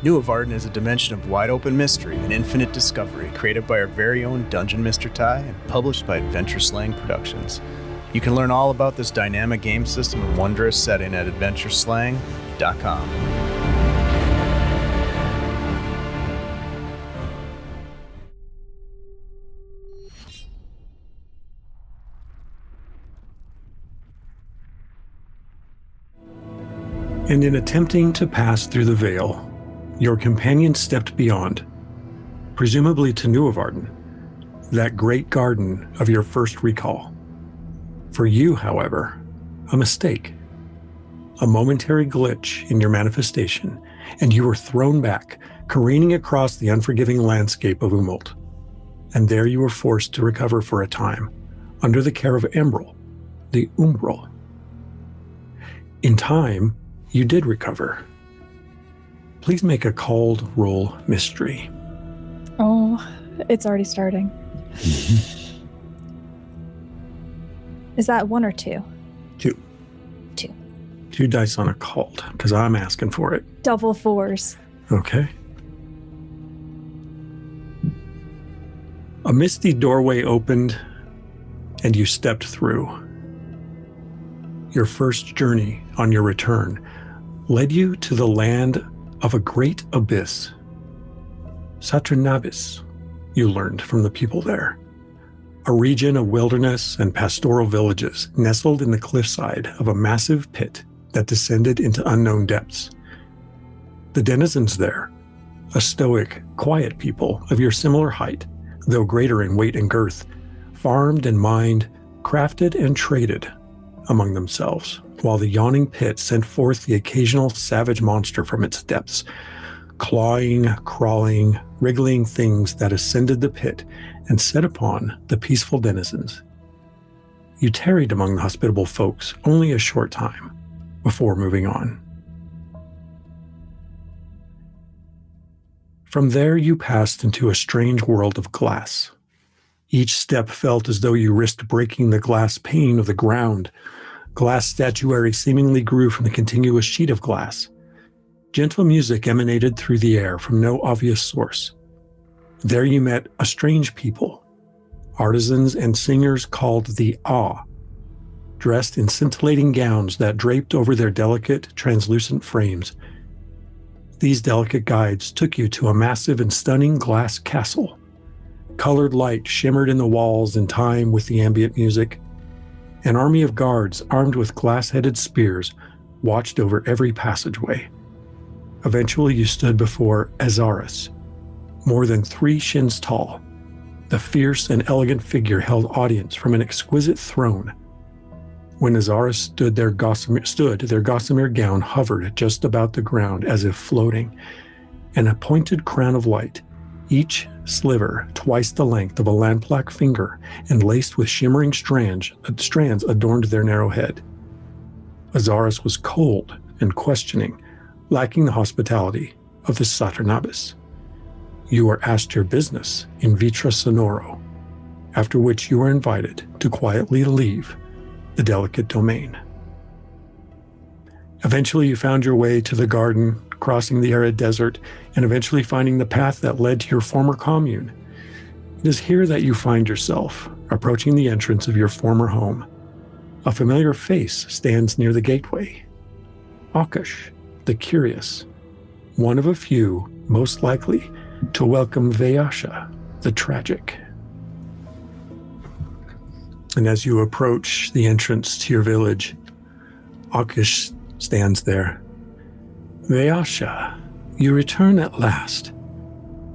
Nuovarden is a dimension of wide-open mystery and infinite discovery created by our very own DungeonMisterTy and published by Adventure Slang Productions. You can learn all about this dynamic game system and wondrous setting at adventureslang.com. And in attempting to pass through the veil, your companion stepped beyond, presumably to Nuovarden, that great garden of your first recall. For you, however, a mistake, a momentary glitch in your manifestation, and you were thrown back, careening across the unforgiving landscape of Umult. And there you were forced to recover for a time, under the care of Emerald, the Umbral. In time, you did recover. Please make a cold roll mystery. Oh, it's already starting. Is that 1 or 2? 2. 2. 2 dice on a called, because I'm asking for it. Double 4s. Okay. A misty doorway opened, and you stepped through. Your first journey on your return led you to the land of a great abyss. Saturnabis, you learned from the people there. A region of wilderness and pastoral villages nestled in the cliffside of a massive pit that descended into unknown depths. The denizens there, a stoic, quiet people of your similar height, though greater in weight and girth, farmed and mined, crafted and traded among themselves, while the yawning pit sent forth the occasional savage monster from its depths, clawing, crawling, wriggling things that ascended the pit and set upon the peaceful denizens. You tarried among the hospitable folks only a short time before moving on. From there you passed into a strange world of glass. Each step felt as though you risked breaking the glass pane of the ground. Glass statuary seemingly grew from the contiguous sheet of glass. Gentle music emanated through the air from no obvious source. There you met a strange people, artisans and singers called the Ah, dressed in scintillating gowns that draped over their delicate, translucent frames. These delicate guides took you to a massive and stunning glass castle. Colored light shimmered in the walls in time with the ambient music. An army of guards armed with glass-headed spears watched over every passageway. Eventually you stood before Azaris, more than 3 shins tall. The fierce and elegant figure held audience from an exquisite throne. When Azaris stood, their gossamer gown hovered just about the ground as if floating, an appointed crown of light, each sliver twice the length of a lamp-black finger and laced with shimmering strands adorned their narrow head. Azaris was cold and questioning, lacking the hospitality of the Saturnabis. You were asked your business in Vitra Sonoro, after which you were invited to quietly leave the delicate domain. Eventually you found your way to the garden, crossing the arid desert, and eventually finding the path that led to your former commune. It is here that you find yourself, approaching the entrance of your former home. A familiar face stands near the gateway. Akash, the curious, one of a few, most likely, to welcome Veyasha, the tragic. And as you approach the entrance to your village, Akash stands there. Veyasha, you return at last.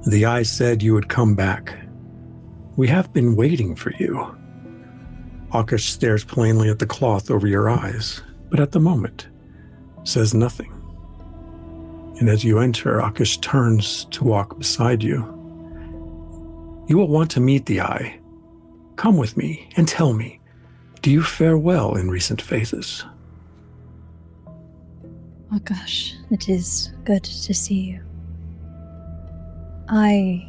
The eye said you would come back. We have been waiting for you. Akash stares plainly at the cloth over your eyes, but at the moment, says nothing. And as you enter, Akash turns to walk beside you. You will want to meet the eye. Come with me and tell me, do you fare well in recent phases? Oh gosh, it is good to see you. I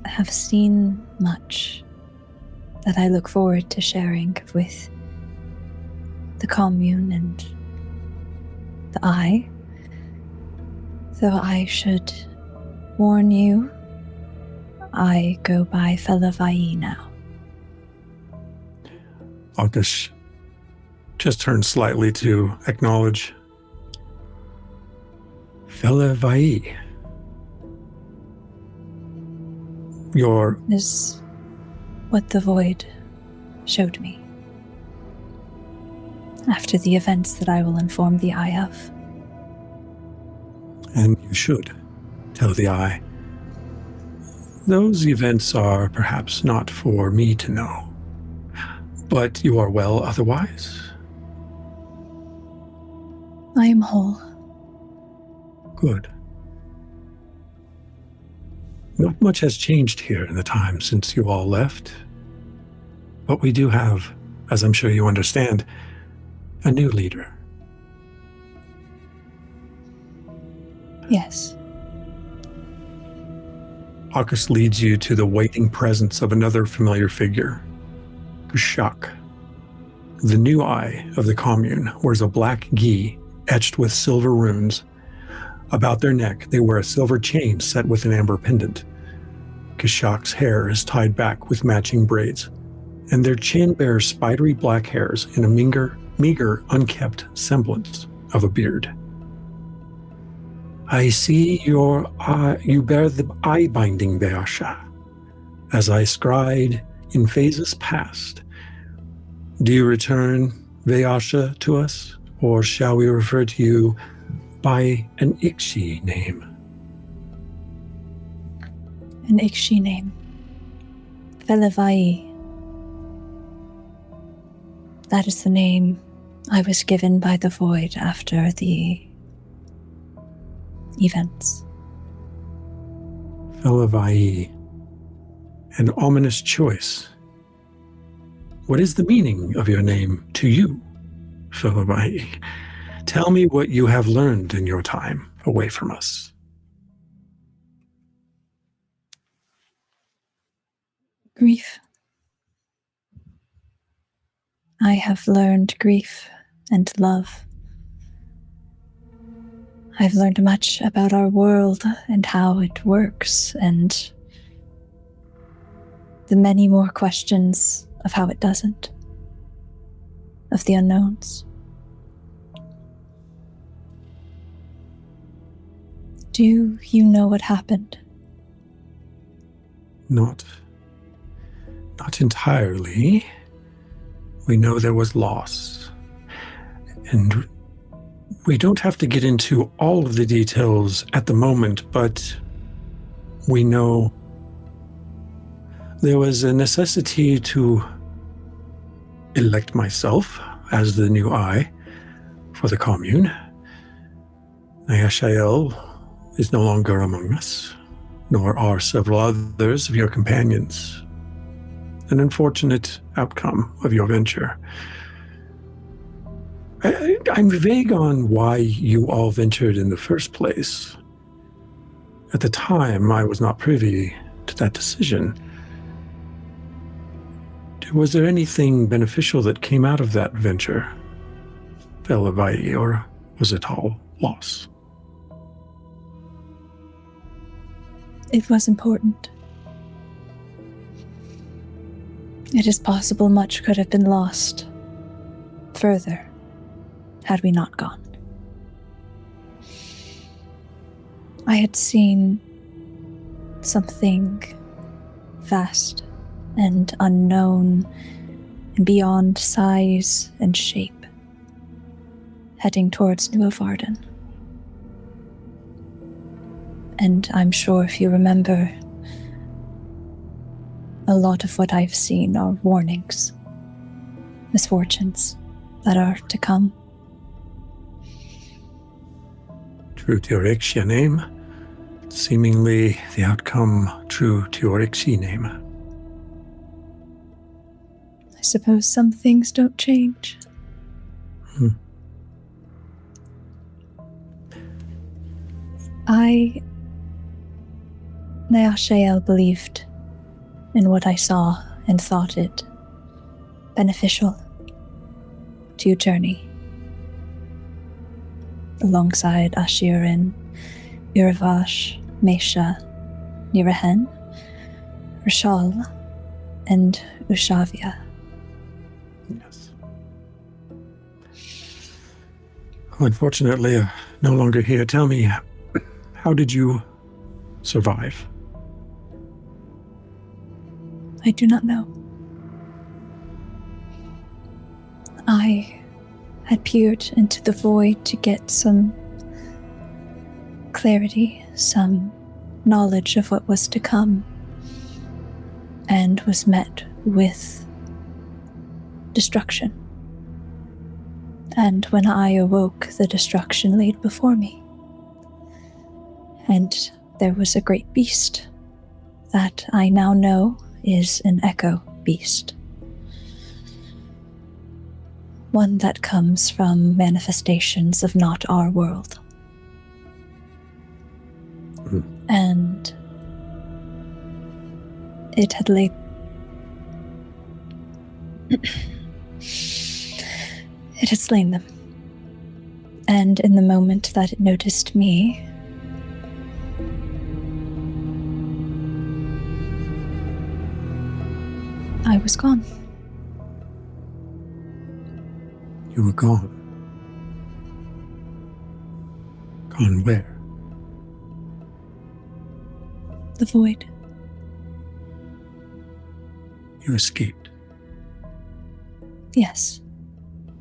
have seen much that I look forward to sharing with the commune and the eye. Though I should warn you, I go by Fellavaai now. Akash just turns slightly to acknowledge. Fellevaai. Your Is what the void showed me. After the events that I will inform the Eye of. and you should tell the Eye. Those events are perhaps not for me to know, but you are well otherwise? I am whole. Good. Not much has changed here in the time since you all left, but we do have, as I'm sure you understand, a new leader. Yes. Akash leads you to the waiting presence of another familiar figure, Kshak. The new Eye of the commune wears a black gi etched with silver runes. About their neck, they wear a silver chain set with an amber pendant. Kshak's hair is tied back with matching braids, and their chin bears spidery black hairs in a meager, unkept semblance of a beard. I see you bear the eye binding, Veyasha, as I scried in phases past. Do you return Veyasha to us, or shall we refer to you by an Ikshi name? An Ikshi name. Fellavaai. That is the name I was given by the void after the events. Fellavaai. An ominous choice. What is the meaning of your name to you, Fellavaai? Tell me what you have learned in your time away from us. Grief. I have learned grief and love. I've learned much about our world and how it works, and the many more questions of how it doesn't, of the unknowns. Do you know what happened? Not entirely. We know there was loss. And we don't have to get into all of the details at the moment, but we know there was a necessity to elect myself as the new Eye for the commune. Nayashael is no longer among us, nor are several others of your companions. An unfortunate outcome of your venture. I'm vague on why you all ventured in the first place. At the time, I was not privy to that decision. Was there anything beneficial that came out of that venture, Fellevaai, or was it all loss? It was important. It is possible much could have been lost further had we not gone. I had seen something vast and unknown and beyond size and shape, heading towards Nuovarden. And I'm sure if you remember, a lot of what I've seen are warnings, misfortunes that are to come. True to your Ikshi name, seemingly the outcome true to your Ikshi name. I suppose some things don't change. Nayashael believed in what I saw and thought it beneficial to journey alongside Ashir and Uravash, Mesha, Nirahen, Rishal, and Ushavia. Yes. Unfortunately, no longer here. Tell me, how did you survive? I do not know. I had peered into the void to get some clarity, some knowledge of what was to come, and was met with destruction. And when I awoke, the destruction laid before me. And there was a great beast that I now know is an echo beast. One that comes from manifestations of not our world. And it had laid... it had slain them. And in the moment that it noticed me, I was gone. You were gone. Gone where? The void. You escaped. Yes.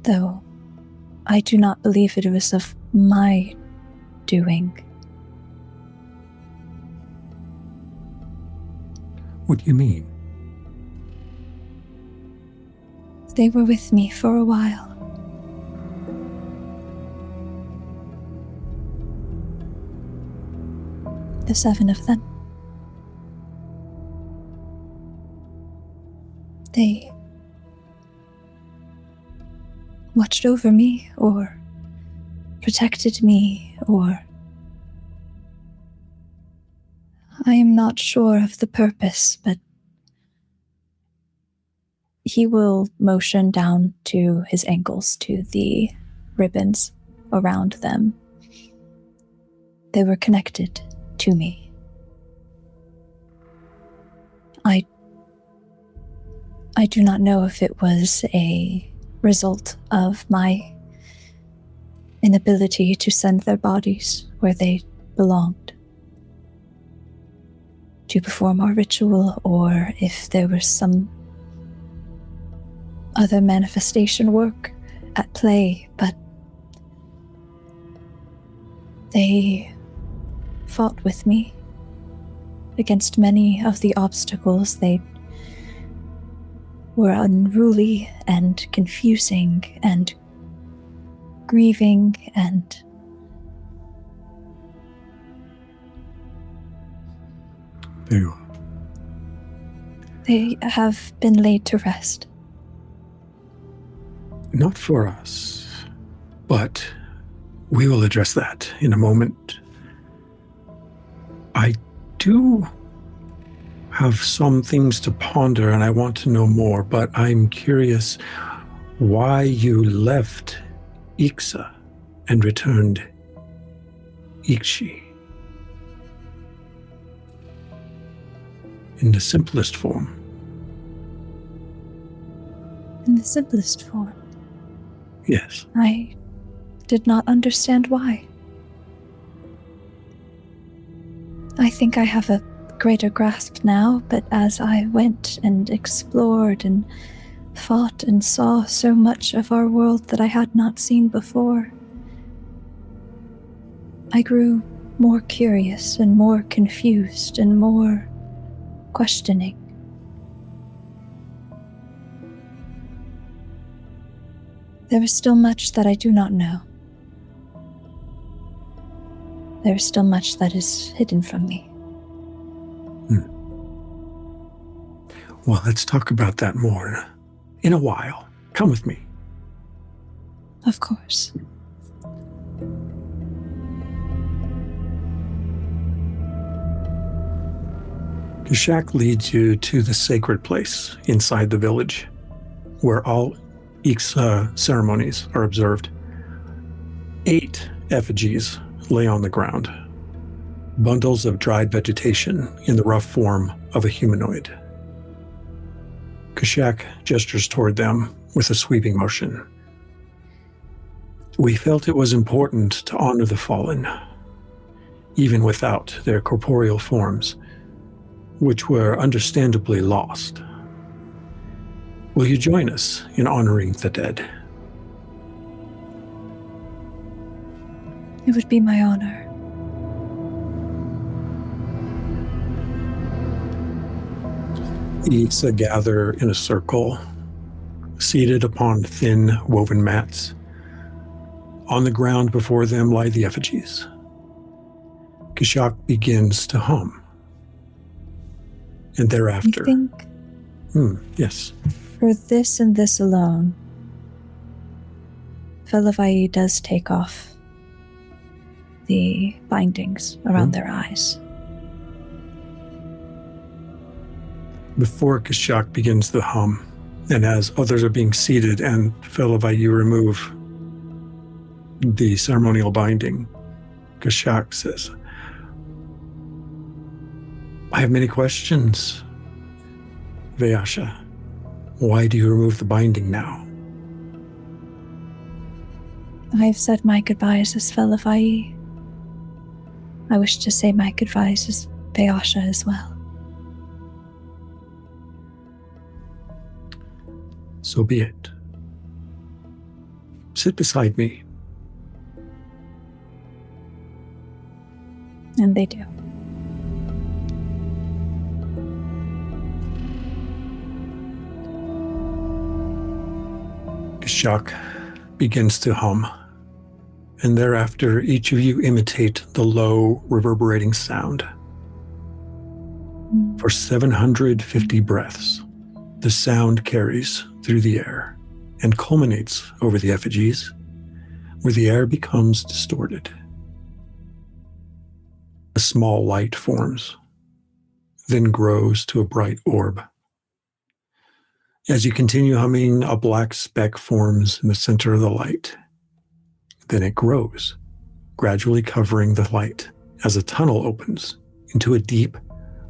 Though I do not believe it was of my doing. What do you mean? They were with me for a while. The 7 of them. They watched over me, or protected me, or... I am not sure of the purpose, but he will motion down to his ankles to the ribbons around them. They were connected to me. I do not know if it was a result of my inability to send their bodies where they belonged to perform our ritual, or if there was some other manifestation work at play, but they fought with me against many of the obstacles. They were unruly and confusing and grieving, and There you are. they have been laid to rest. Not for us, but we will address that in a moment. I do have some things to ponder, and I want to know more, but I'm curious why you left Ixa and returned Ikshi. In the simplest form. In the simplest form. Yes. I did not understand why. I think I have a greater grasp now, but as I went and explored and fought and saw so much of our world that I had not seen before, I grew more curious and more confused and more questioning. There is still much that I do not know. There is still much that is hidden from me. Well, let's talk about that more in a while. Come with me. Of course. Kashak leads you to the sacred place inside the village, where all Ixa ceremonies are observed. 8 effigies lay on the ground, bundles of dried vegetation in the rough form of a humanoid. Kashak gestures toward them with a sweeping motion. We felt it was important to honor the fallen, even without their corporeal forms, which were understandably lost. Will you join us in honoring the dead? It would be my honor. The Issa gather in a circle, seated upon thin woven mats. On the ground before them lie the effigies. Kashak begins to hum. And thereafter... I think yes. for this and this alone, Fellavaai does take off the bindings around their eyes. Before Kashak begins the hum, and as others are being seated and Fellevaai, you remove the ceremonial binding, Kashak says, I have many questions. Veyasha, why do you remove the binding now? I have said my goodbyes as Fellevaai. I wish to say my goodbyes as Veyasha as well. So be it. Sit beside me. And they do. Kashak begins to hum, and thereafter each of you imitate the low, reverberating sound. For 750 breaths, the sound carries through the air and culminates over the effigies, where the air becomes distorted. A small light forms, then grows to a bright orb. As you continue humming, a black speck forms in the center of the light. Then it grows, gradually covering the light as a tunnel opens into a deep,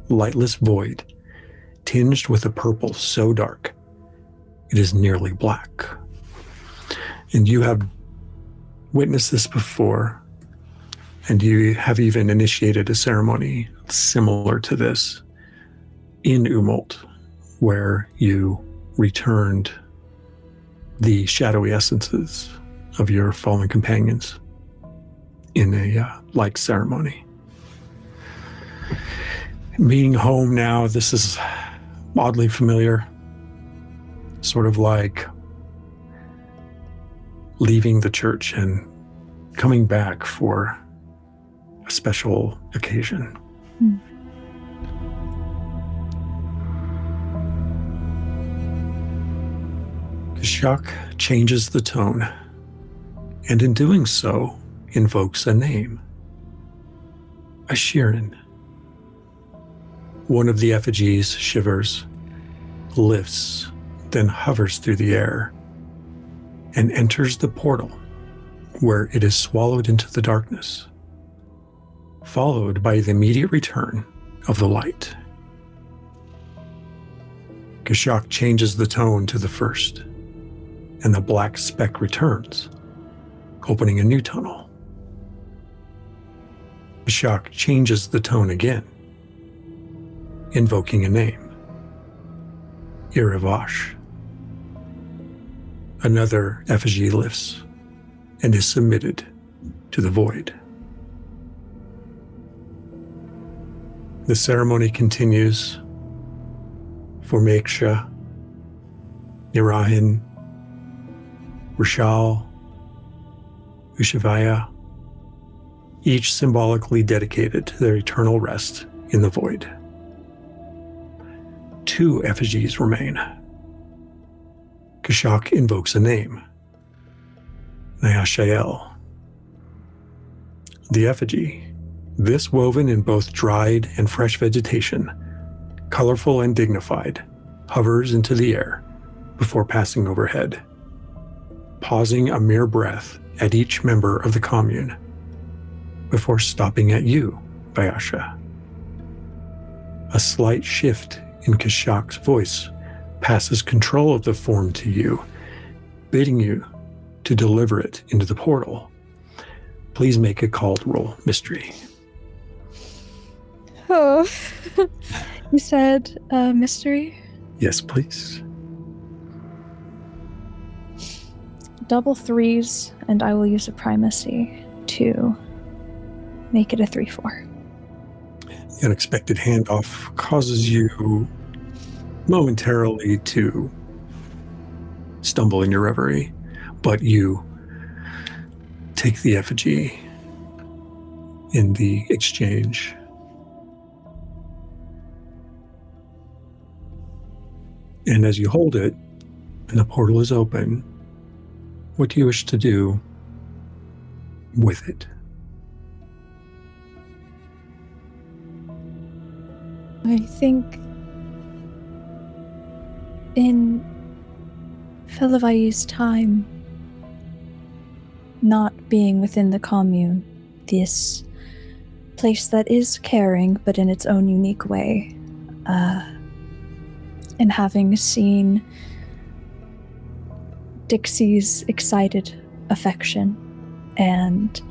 lightless void, tinged with a purple so dark it is nearly black. And you have witnessed this before, and you have even initiated a ceremony similar to this in Umult, where you returned the shadowy essences of your fallen companions in a like ceremony. Being home now, this is oddly familiar, sort of like leaving the church and coming back for a special occasion. Kashak changes the tone, and in doing so, invokes a name. Ashirin. One of the effigies shivers, lifts, then hovers through the air, and enters the portal, where it is swallowed into the darkness, followed by the immediate return of the light. Kashak changes the tone to the first, and the black speck returns, opening a new tunnel. Kashak changes the tone again, invoking a name. Irivash. Another effigy lifts and is submitted to the void. The ceremony continues for Meksha, Nirahin, Rishal, Ushavaya, each symbolically dedicated to their eternal rest in the void. 2 effigies remain. Kashak invokes a name, Nyashael. The effigy, this woven in both dried and fresh vegetation, colorful and dignified, hovers into the air before passing overhead, pausing a mere breath at each member of the commune, before stopping at you, Veyasha. A slight shift in Kashak's voice passes control of the form to you, bidding you to deliver it into the portal. Please make a called roll mystery. Oh, you said mystery? Yes, please. Double threes, and I will use a primacy to make it a 3-4. The unexpected handoff causes you momentarily to stumble in your reverie, but you take the effigy in the exchange. And as you hold it, and the portal is open, what do you wish to do with it? I think in Fellevaai's time, not being within the commune, this place that is caring but in its own unique way, and having seen Dixie's excited affection and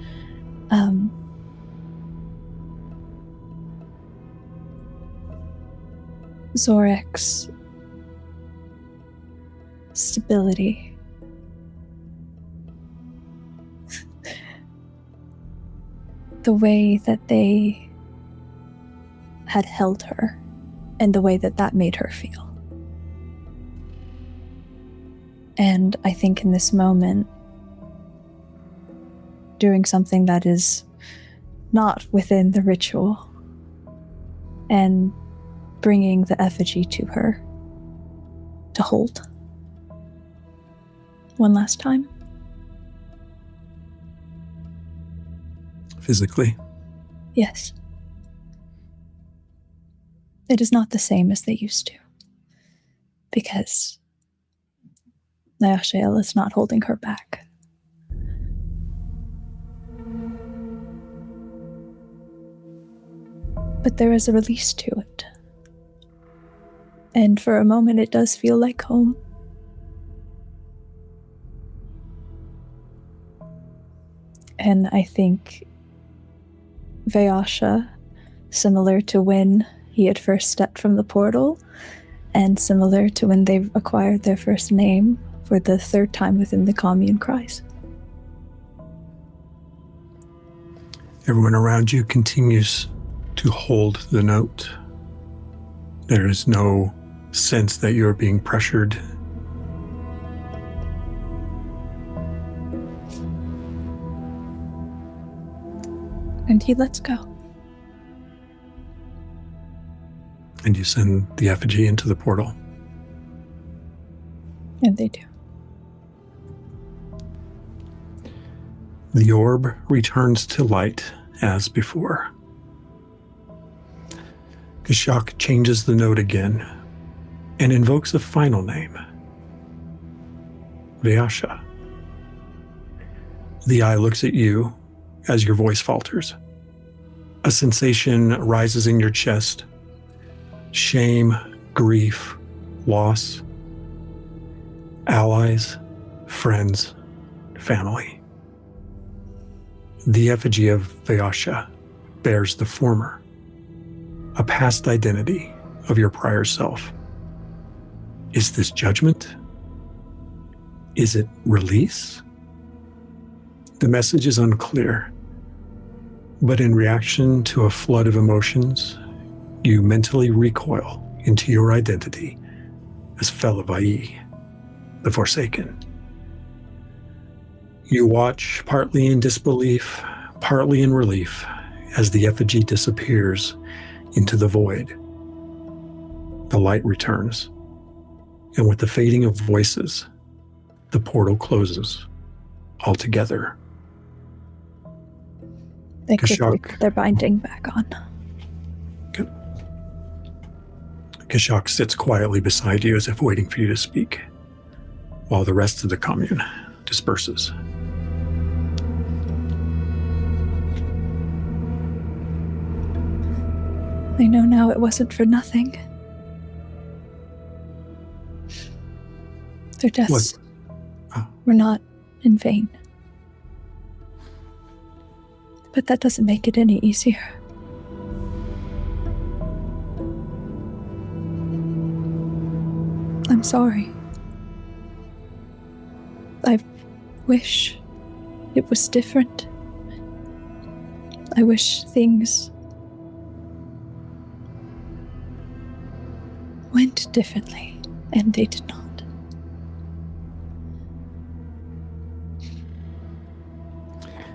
Zorek's stability. The way that they had held her and the way that that made her feel. And I think in this moment, doing something that is not within the ritual and bringing the effigy to her to hold one last time. Physically? Yes. It is not the same as they used to, because Veyasha is not holding her back. But there is a release to it. And for a moment it does feel like home. And I think Veyasha, similar to when he had first stepped from the portal, and similar to when they acquired their first name for the third time within the commune, cries. Everyone around you continues to hold the note. There is no sense that you're being pressured. And he lets go. And you send the effigy into the portal. And they do. The orb returns to light as before. Kashak changes the note again and invokes a final name. Veyasha. The eye looks at you as your voice falters. A sensation rises in your chest. Shame, grief, loss. Allies, friends, family. The effigy of Veyasha bears the former, a past identity of your prior self. Is this judgment? Is it release? The message is unclear, but in reaction to a flood of emotions, you mentally recoil into your identity as Fellavaai, the Forsaken. You watch, partly in disbelief, partly in relief, as the effigy disappears into the void. The light returns, and with the fading of voices, the portal closes altogether. They quickly Kashak. put their binding back on. Good. Kashak sits quietly beside you as if waiting for you to speak, while the rest of the commune disperses. I know now it wasn't for nothing. Their deaths were not in vain. But that doesn't make it any easier. I'm sorry. I wish it was different. I wish things went differently, and they did not.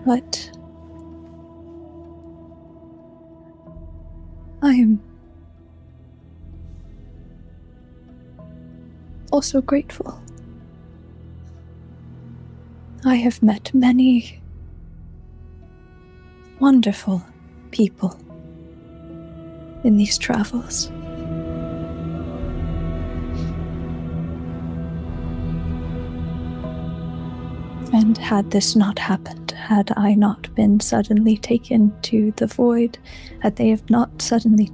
But I am also grateful. I have met many wonderful people in these travels. And had this not happened, had I not been suddenly taken to the void, had they have not suddenly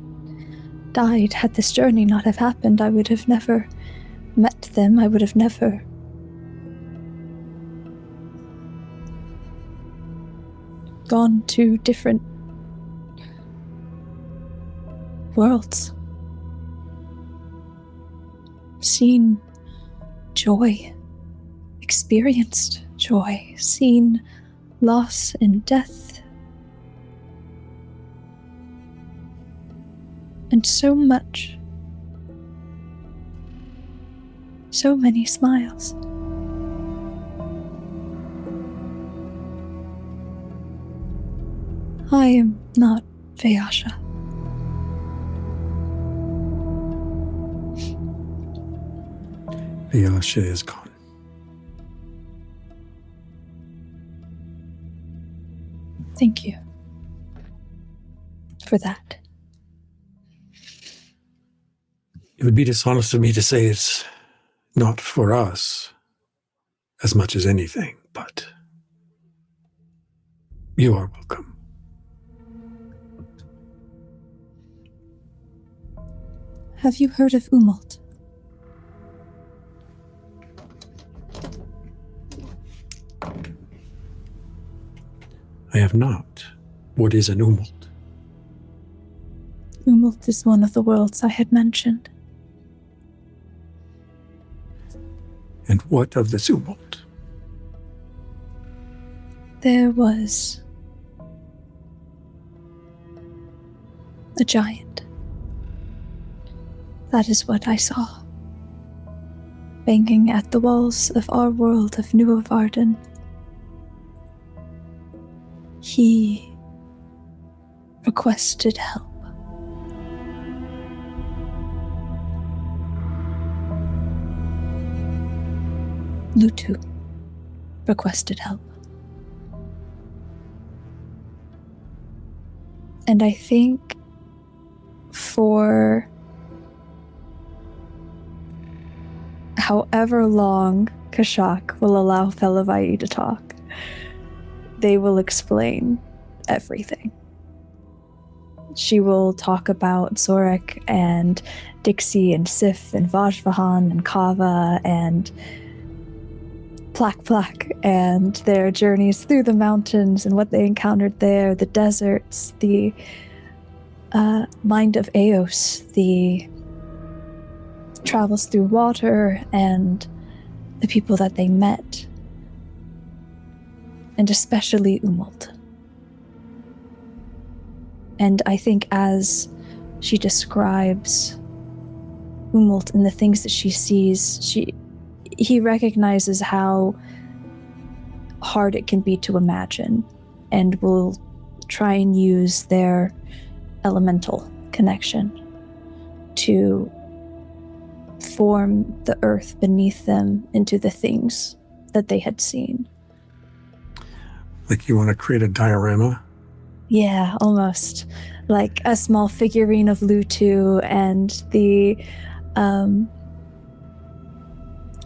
died, had this journey not have happened, I would have never met them. I would have never gone to different worlds, seen joy, experienced joy, seen loss and death, and so much, so many smiles. I am not Veyasha. Veyasha is gone. Thank you for that. It would be dishonest of me to say it's not for us as much as anything, but you are welcome. Have you heard of Umalt? I have not. What is an Umalt? Umalt is one of the worlds I had mentioned. And what of this Umalt? There was a giant. That is what I saw. Banging at the walls of our world of Nuovarden. He requested help. Lutu requested help. And I think for however long Kashak will allow Fellevaai to talk, they will explain everything. She will talk about Zorek and Dixie and Sif and Vajvahan and Kava and Plak Plak and their journeys through the mountains and what they encountered there, the deserts, the mind of Eos, the travels through water, and the people that they met. And especially Umalt. And I think as she describes Umalt and the things that she sees, he recognizes how hard it can be to imagine, and will try and use their elemental connection to form the earth beneath them into the things that they had seen. Like you want to create a diorama? Yeah, almost. Like a small figurine of Lutu and the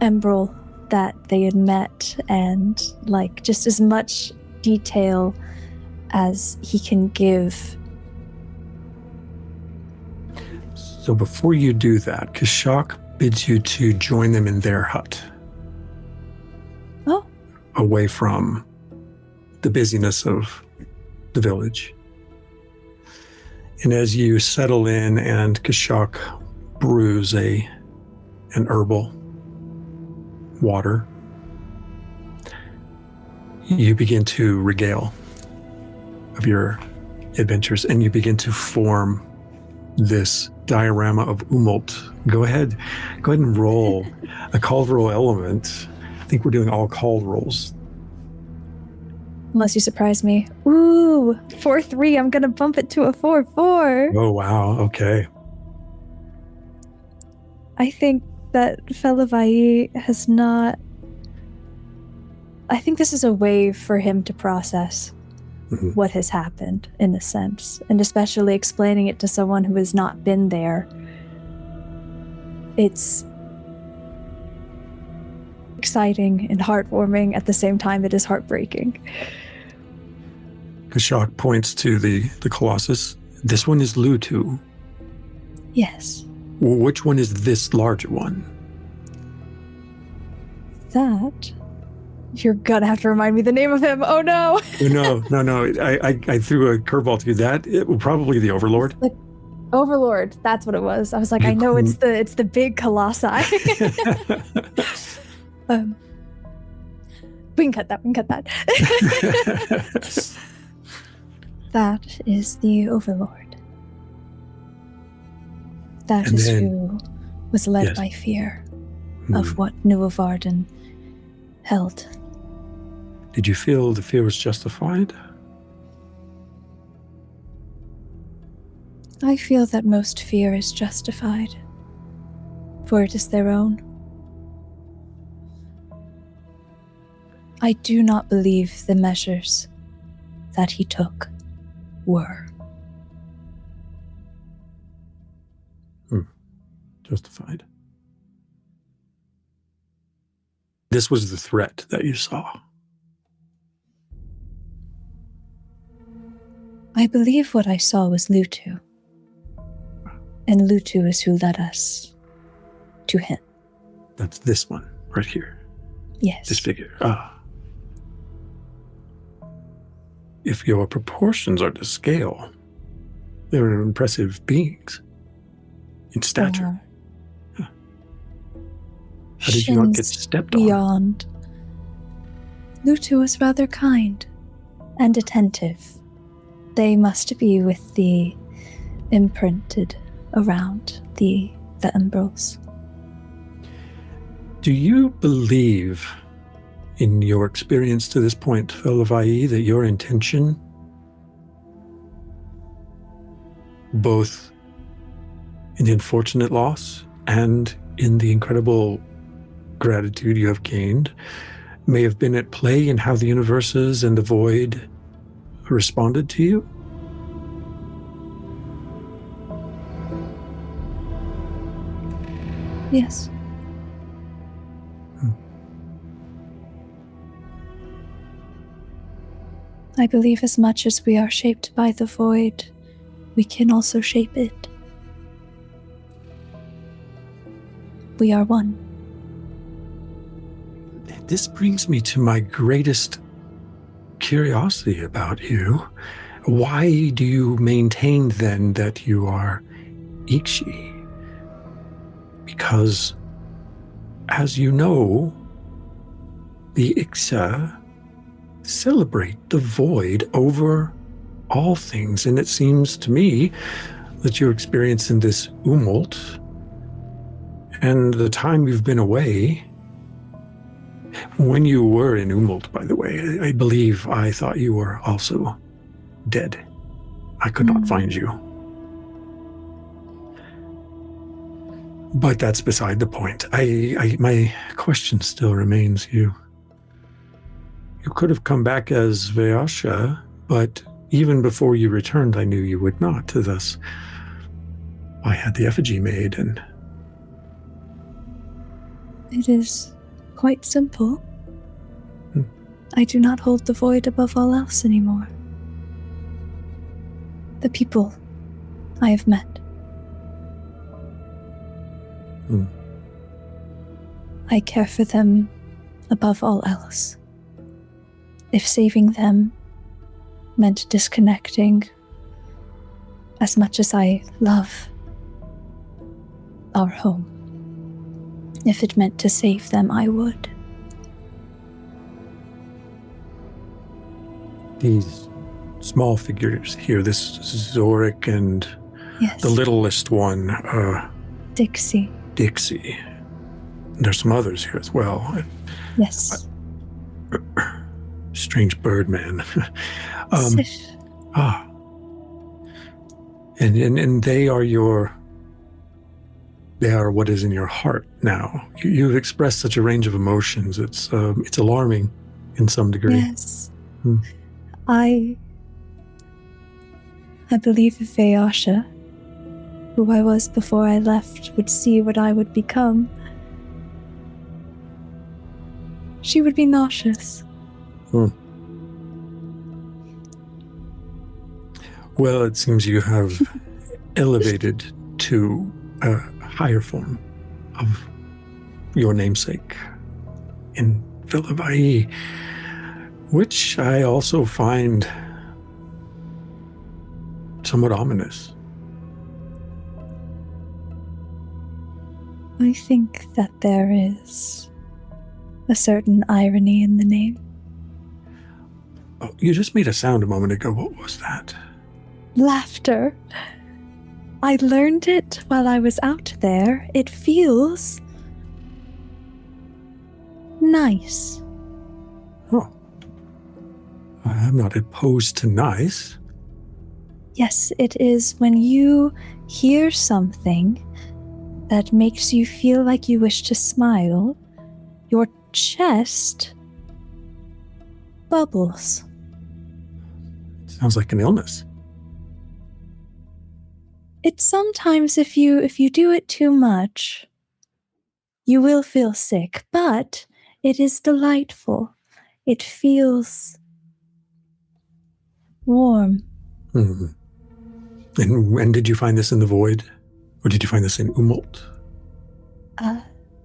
Emerald that they had met, and like just as much detail as he can give So before you do that, Kashak bids you to join them in their hut. Oh. Away from the busyness of the village. And as you settle in and Kashak brews an herbal water, you begin to regale of your adventures, and you begin to form this diorama of Umult. Go ahead and roll a called roll element. I think we're doing all called rolls. Unless you surprise me. Ooh, 4-3. I'm gonna bump it to a 4-4. Oh wow, okay. I think that Fellavaai has not. I think this is a way for him to process what has happened, in a sense, and especially explaining it to someone who has not been there. It's exciting and heartwarming at the same time. It is heartbreaking. Kashak points to the Colossus. This one is Lutu. Yes. Well, which one is this larger one? That. You're gonna have to remind me the name of him. Oh no! No. I threw a curveball to you. That it will probably the Overlord. The Overlord. That's what it was. I was like, I know it's the big colossi. We can cut that. That is the Overlord. That is who was led by fear of what Nuovarden held. Did you feel the fear was justified? I feel that most fear is justified, for it is their own. I do not believe the measures that he took were. Justified. This was the threat that you saw. I believe what I saw was Lutu. And Lutu is who led us to him. That's this one, right here. Yes. This figure. If your proportions are to scale, they're impressive beings in stature. How did you not get stepped on? Beyond. Lutu was rather kind and attentive. They must be with the imprinted around the umbrals. Do you believe, in your experience to this point, Fellavaai, that your intention, both in the unfortunate loss and in the incredible gratitude you have gained, may have been at play in how the universes and the void responded to you? Yes. I believe as much as we are shaped by the void, we can also shape it. We are one. This brings me to my greatest curiosity about you. Why do you maintain then that you are Ikshi? Because, as you know, the Ixa celebrate the void over all things, and it seems to me that you're experiencing this Umult, and the time you've been away. When you were in Umult, by the way, I believe I thought you were also dead. I could not find you. But that's beside the point. My question still remains. You could have come back as Veyasha, but even before you returned, I knew you would not. Thus, I had the effigy made, and it is quite simple. I do not hold the void above all else anymore. The people I have met, Hmm. I care for them above all else. If saving them meant disconnecting, as much as I love our home, if it meant to save them, I would. These small figures here, this Zorik and Yes. the littlest one, Dixie. Dixie. There's some others here as well. Yes. Strange bird man. Sif. And they are what is in your heart now. You've expressed such a range of emotions. It's alarming in some degree. Yes. I believe if Veyasha, who I was before I left, would see what I would become, she would be nauseous. Well, it seems you have elevated to a higher form of your namesake in Fellavaai, which I also find somewhat ominous. I think that there is a certain irony in the name. Oh, you just made a sound a moment ago. What was that? Laughter. I learned it while I was out there. It feels nice. Oh. I'm not opposed to nice. Yes, it is when you hear something that makes you feel like you wish to smile, your chest bubbles. Sounds like an illness. It's sometimes if you do it too much, you will feel sick, but it is delightful. It feels warm. Mm-hmm. And when did you find this in the void? Or did you find this in Umult?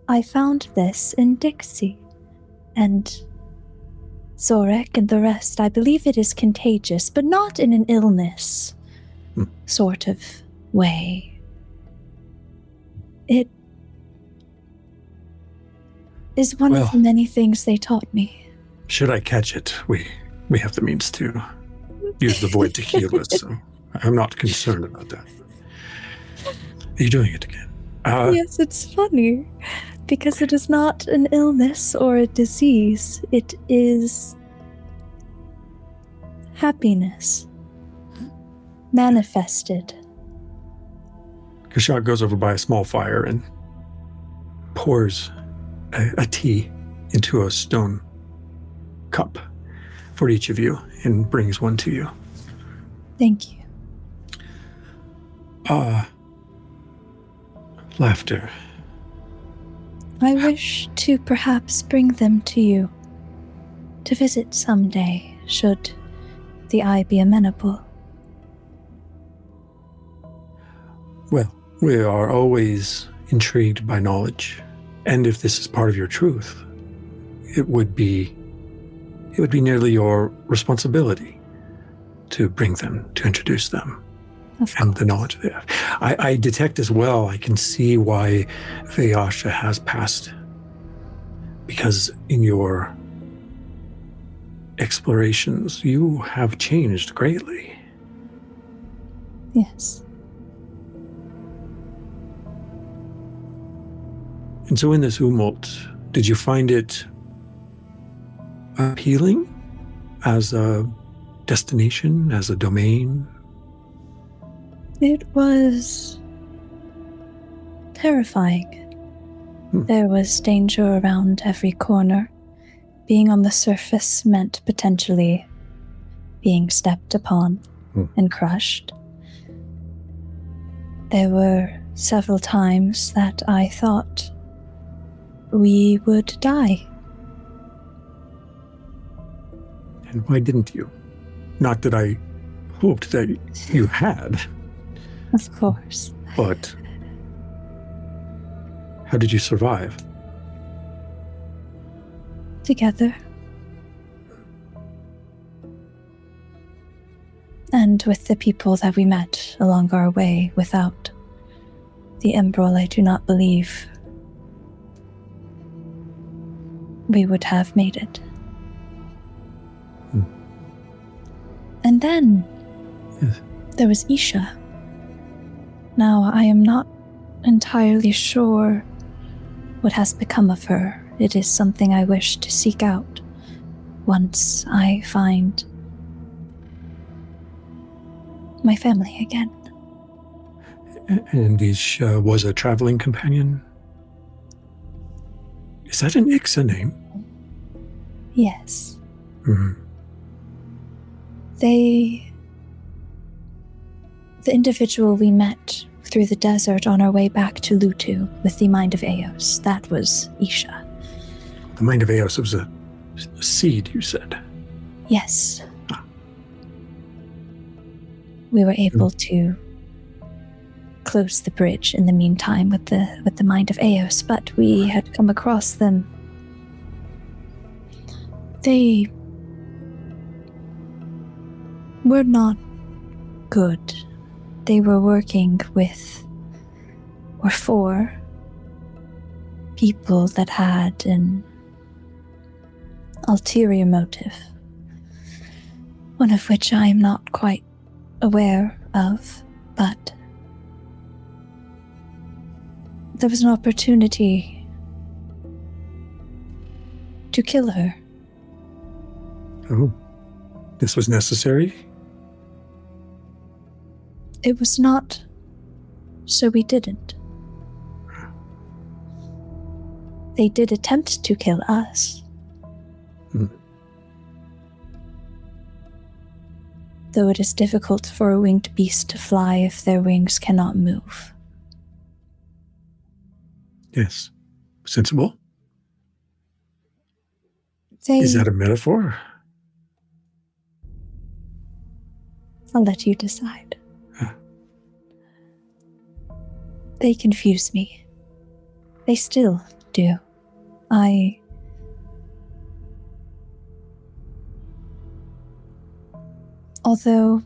I found this in Dixie. And Zorek and the rest. I believe it is contagious, but not in an illness sort of way. It is one of the many things they taught me. Should I catch it, we have the means to use the void to heal us, so I'm not concerned about that. Are you doing it again? Yes, it's funny, because it is not an illness or a disease. It is happiness manifested. Kashak goes over by a small fire and pours a tea into a stone cup for each of you and brings one to you. Thank you. Laughter. I wish to perhaps bring them to you to visit someday, should the eye be amenable. Well, we are always intrigued by knowledge, and if this is part of your truth, it would be nearly your responsibility to bring them, to introduce them, and the knowledge they have. I detect as well, I can see why Veyasha has passed, because in your explorations, you have changed greatly. Yes. And so in this Umult, did you find it appealing as a destination, as a domain? It was terrifying. There was danger around every corner. Being on the surface meant potentially being stepped upon and crushed. There were several times that I thought we would die. And why didn't you? Not that I hoped that you had. Of course. But How did you survive? Together. And with the people that we met along our way. Without the Emerald, I do not believe we would have made it. And then Yes. there was Isha. Now, I am not entirely sure what has become of her. It is something I wish to seek out once I find my family again. And Isha was a traveling companion? Is that an Ixa name? Yes. Mm-hmm. The individual we met through the desert on our way back to Lutu with the Mind of Eos, that was Isha. The Mind of Eos was a seed, you said? Yes. We were able to close the bridge in the meantime with the Mind of Eos, but we had come across them. They were not good. They were working with or for people that had an ulterior motive, one of which I am not quite aware of, but there was an opportunity to kill her. Oh, this was necessary? It was not, so we didn't. They did attempt to kill us. Though it is difficult for a winged beast to fly if their wings cannot move. Yes. Sensible? They, Is that a metaphor? I'll let you decide. They confuse me. They still do. Although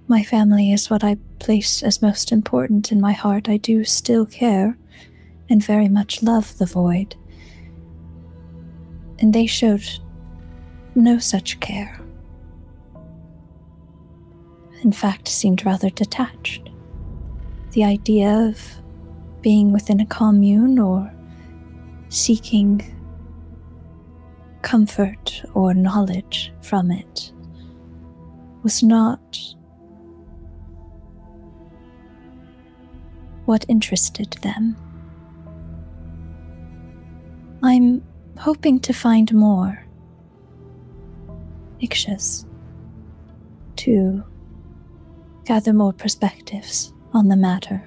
my family is what I place as most important in my heart, I do still care and very much love the Void. And they showed no such care. In fact, seemed rather detached. The idea of being within a commune or seeking comfort or knowledge from it was not what interested them. I'm hoping to find more Ikshas to gather more perspectives on the matter.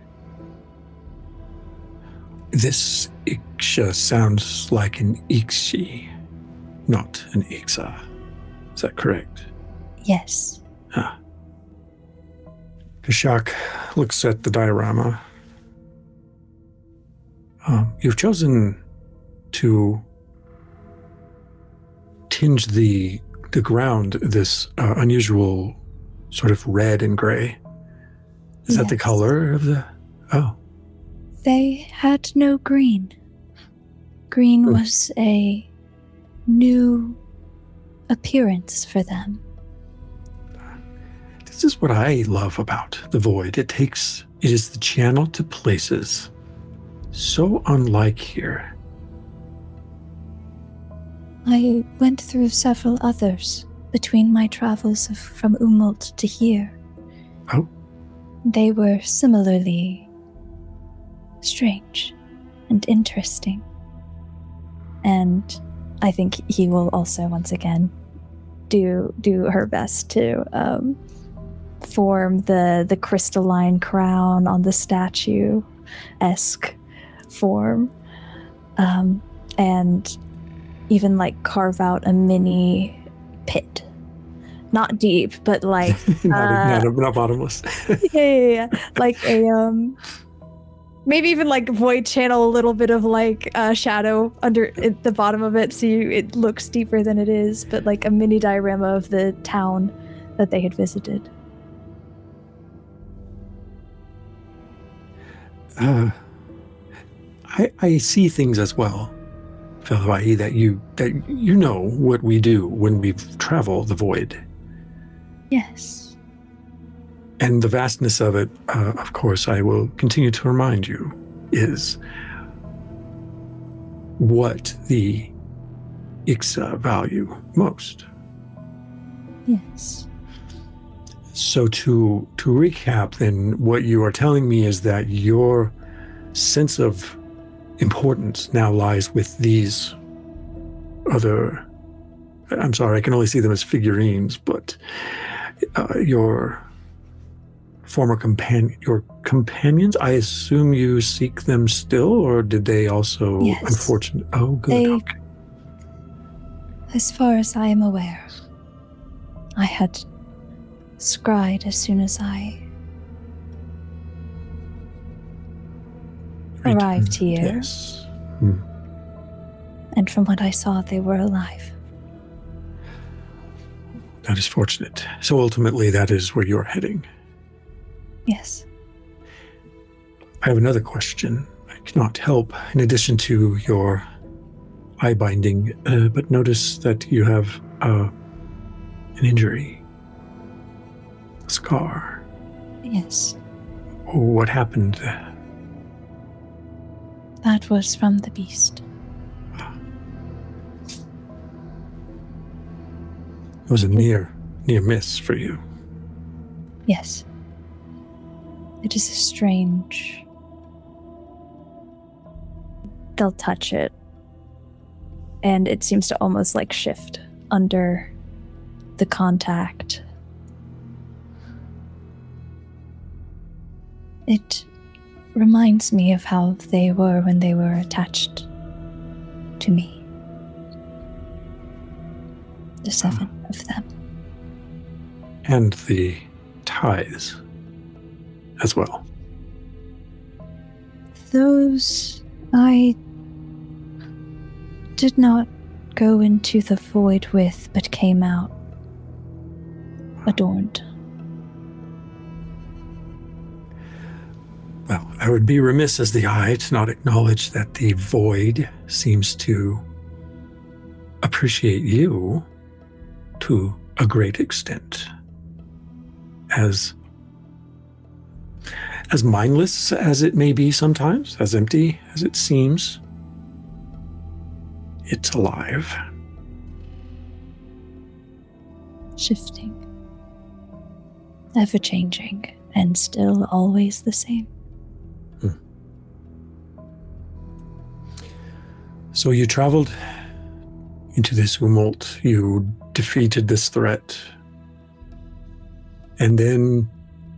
This Iksha sounds like an Ixi, not an Ixa. Is that correct? Yes. Kashak looks at the diorama. You've chosen to tinge the ground this unusual sort of red and gray. Is that the color of the... Oh. They had no green. Green was a new appearance for them. This is what I love about the Void. It is the channel to places so unlike here. I went through several others between my travels from Umult to here. Oh. They were similarly strange and interesting. And I think he will also, once again, do her best to form the crystalline crown on the statue-esque form. And even like carve out a mini pit. Not deep, but like not bottomless. yeah. Like maybe even like void channel a little bit of like shadow under at the bottom of it so it looks deeper than it is, but like a mini diorama of the town that they had visited. I see things as well, Fellavaai, that you know what we do when we travel the void. Yes. And the vastness of it, of course, I will continue to remind you, is what the Ixa value most. Yes. So to recap, then, what you are telling me is that your sense of importance now lies with these other, I'm sorry, I can only see them as figurines, but your former companions, I assume you seek them still, or did they also, yes. Unfortunately? Oh, good. Okay. As far as I am aware, I had scryed as soon as I arrived here. Yes. And from what I saw, they were alive. That is fortunate. So ultimately, that is where you're heading. Yes. I have another question. I cannot help, in addition to your eye binding, but notice that you have an injury, a scar. Yes. What happened? That was from the beast. It was a near miss for you. Yes. It is a strange... They'll touch it, and it seems to almost like shift under the contact. It reminds me of how they were when they were attached to me. The 7 of them. And the ties as well. Those I did not go into the void with, but came out adorned. Well, I would be remiss as the eye to not acknowledge that the void seems to appreciate you to a great extent. As mindless as it may be sometimes, as empty as it seems, it's alive. Shifting. Ever-changing, and still always the same. So you traveled into this tumult, you defeated this threat, and then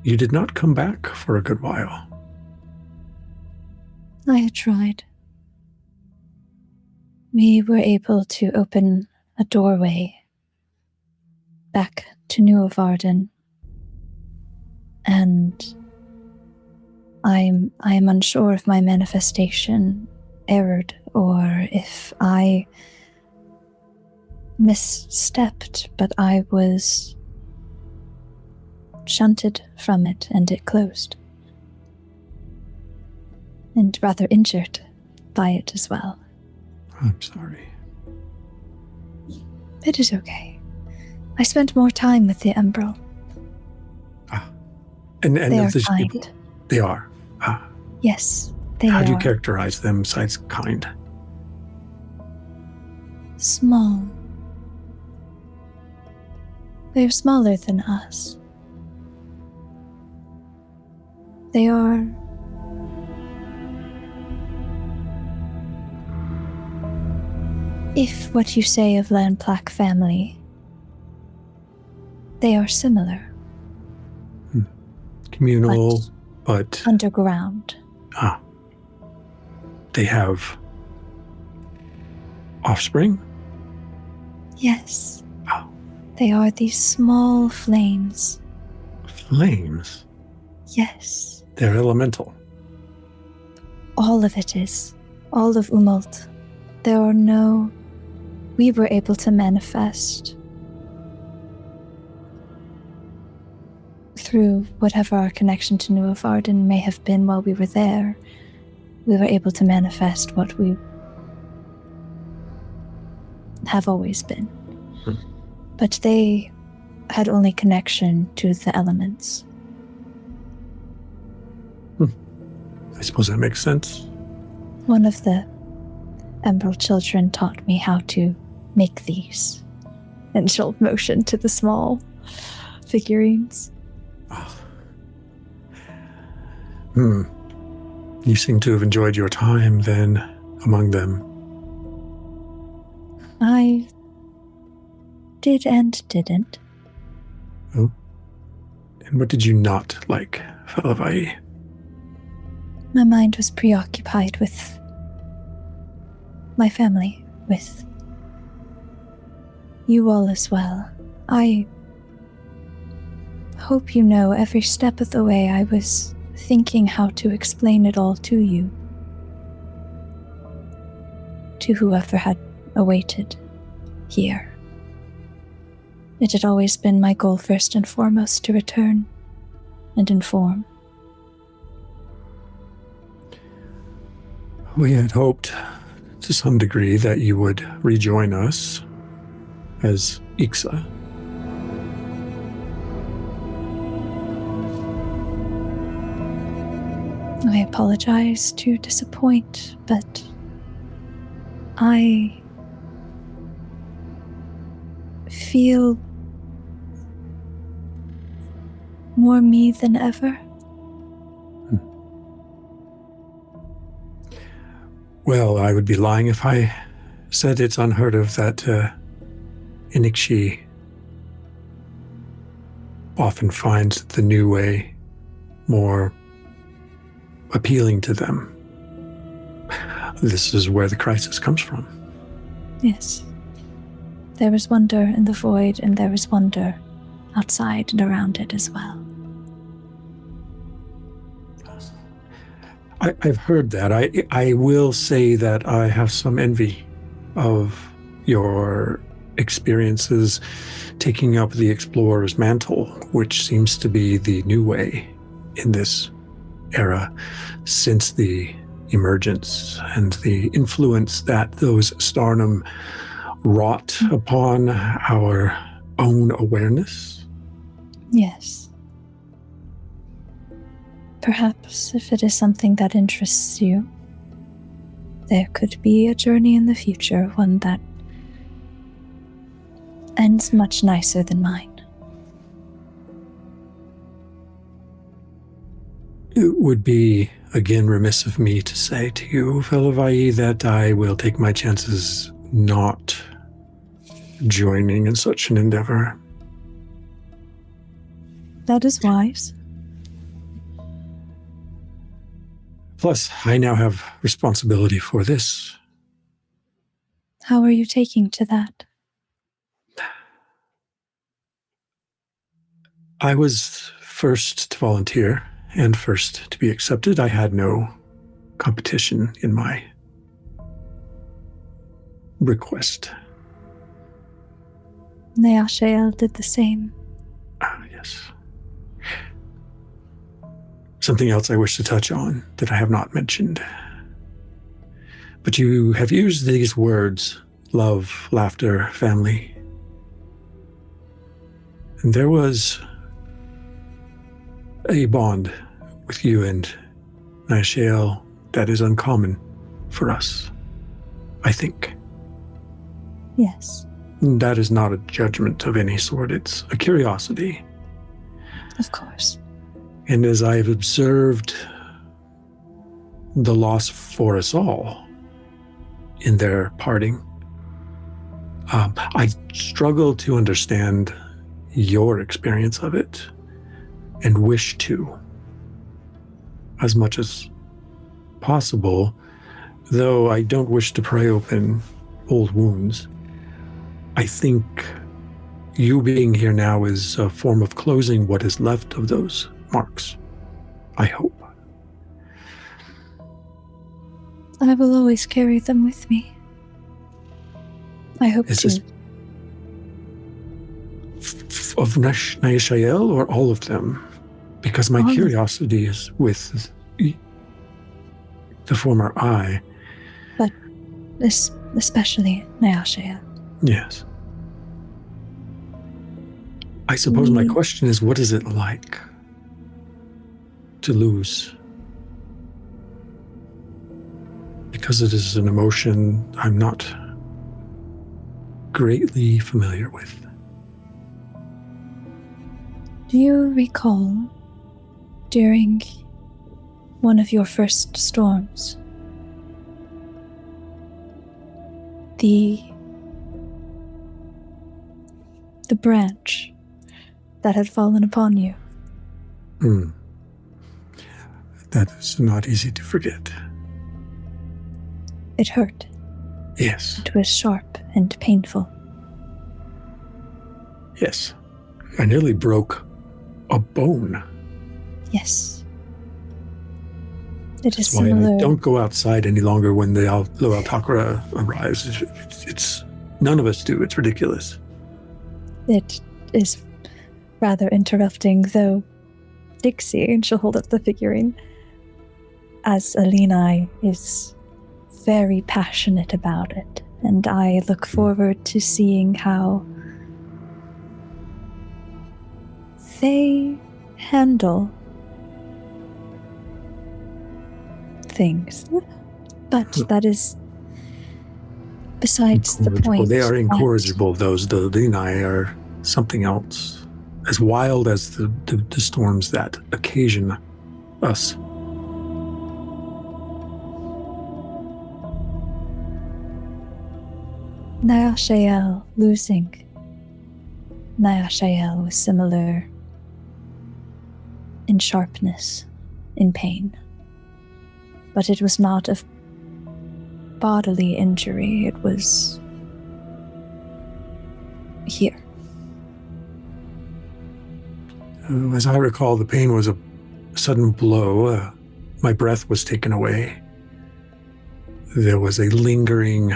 you did not come back for a good while. I had tried. We were able to open a doorway back to Nuovarden, and I am unsure if my manifestation erred or if I misstepped, but I was shunted from it and it closed. And rather injured by it as well. I'm sorry. It is okay. I spent more time with the Umbral. And they of are these kind. people, they are. Yes, they How are. do you characterize them besides kind? Small. They're smaller than us. They are... If what you say of Landplaque family, they are similar. Communal, but underground. They have offspring? Yes. They are these small flames. Flames? Yes. They're elemental. all of it is. All of Umult. We were able to manifest through whatever our connection to Nuovarden may have been while we were there. We were able to manifest what we have always been. But they had only connection to the elements. I suppose that makes sense. One of the Emerald children taught me how to make these. And she'll motion to the small figurines. You seem to have enjoyed your time then among them. I did and didn't. Oh? And what did you not like, Fellavaai? My mind was preoccupied with my family, with you all as well. I hope you know every step of the way I was thinking how to explain it all to you. To whoever had awaited here. It had always been my goal first and foremost to return and inform. We had hoped to some degree that you would rejoin us as Ixa. I apologize to disappoint, but I feel more me than ever. Well, I would be lying if I said it's unheard of that Inikshi often finds the new way more appealing to them. This is where the crisis comes from. Yes. There is wonder in the void, and there is wonder outside and around it as well. I've heard that. I will say that I have some envy of your experiences taking up the explorer's mantle, which seems to be the new way in this era since the emergence and the influence that those Starnum wrought upon our own awareness. Yes. Perhaps if it is something that interests you, there could be a journey in the future, one that ends much nicer than mine. It would be, again, remiss of me to say to you, Fellavaai, that I will take my chances not joining in such an endeavor. That is wise. Plus, I now have responsibility for this. How are you taking to that? I was first to volunteer and first to be accepted. I had no competition in my request. Veyasha did the same. Yes. Something else I wish to touch on that I have not mentioned. But you have used these words, love, laughter, family. And there was a bond with you and Naishael that is uncommon for us, I think. Yes. That is not a judgment of any sort. It's a curiosity. Of course. And as I've observed the loss for us all in their parting, I struggle to understand your experience of it and wish to, as much as possible, though I don't wish to pry open old wounds. I think you being here now is a form of closing what is left of those marks, I hope. I will always carry them with me. I hope Is to. this of Nayashael or all of them? Because my All of them. curiosity is with the former I. But especially Nyasha. Yes. I suppose my question is, what is it like to lose? Because it is an emotion I'm not greatly familiar with. Do you recall during one of your first storms the branch that had fallen upon you? That is not easy to forget. It hurt. Yes. It was sharp and painful. Yes. I nearly broke a bone. Yes. It is That's why similar. I don't go outside any longer when the Loaltakra arrives. It's none of us do. It's ridiculous. It is rather interrupting, though Dixie, and she'll hold up the figurine, as Alina is very passionate about it, and I look forward to seeing how they handle things. But that is besides the point. They are incorrigible, those. The Lenai are something else. As wild as the storms that occasion us. Nyashael losing. Nyashael was similar in sharpness, in pain. But it was not a bodily injury, it was here. As I recall, the pain was a sudden blow. My breath was taken away. There was a lingering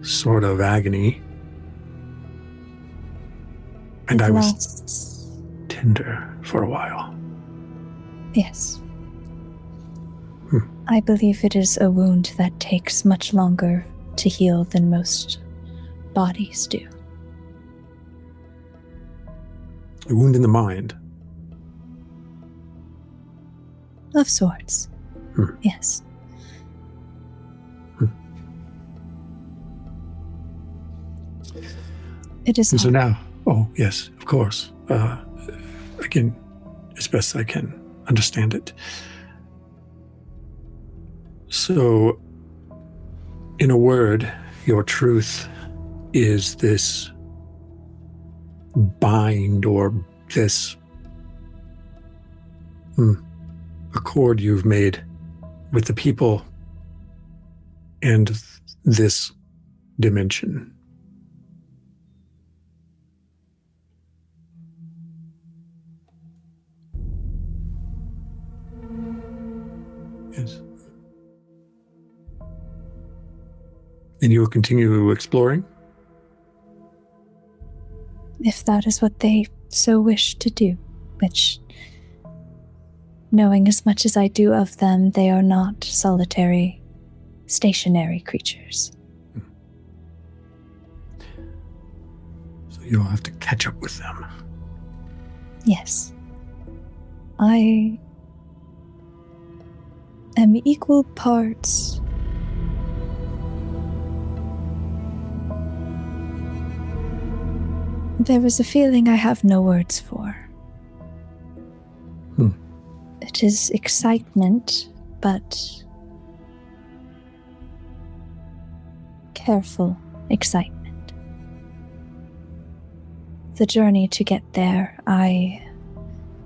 sort of agony. And I was tender for a while. Yes. I believe it is a wound that takes much longer to heal than most bodies do. A wound in the mind. Of sorts. Yes. It is So hard. now, oh yes, of course. Again, as best I can understand it. So, in a word, your truth is this bind or this accord you've made with the people and this dimension. Yes. And you will continue exploring? If that is what they so wish to do, which, knowing as much as I do of them, they are not solitary, stationary creatures. So you'll have to catch up with them. Yes. I am equal parts there is a feeling I have no words for. It is excitement, but careful excitement. The journey to get there, I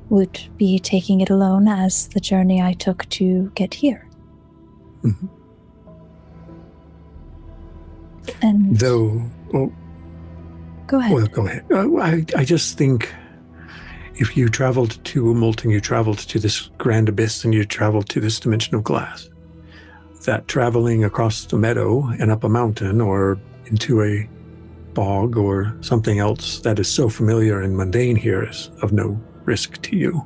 would be taking it alone as the journey I took to get here. Mm-hmm. And go ahead. Well, go ahead. I just think if you traveled to Umult and you traveled to this grand abyss and you traveled to this dimension of glass, that traveling across the meadow and up a mountain or into a bog or something else that is so familiar and mundane here is of no risk to you?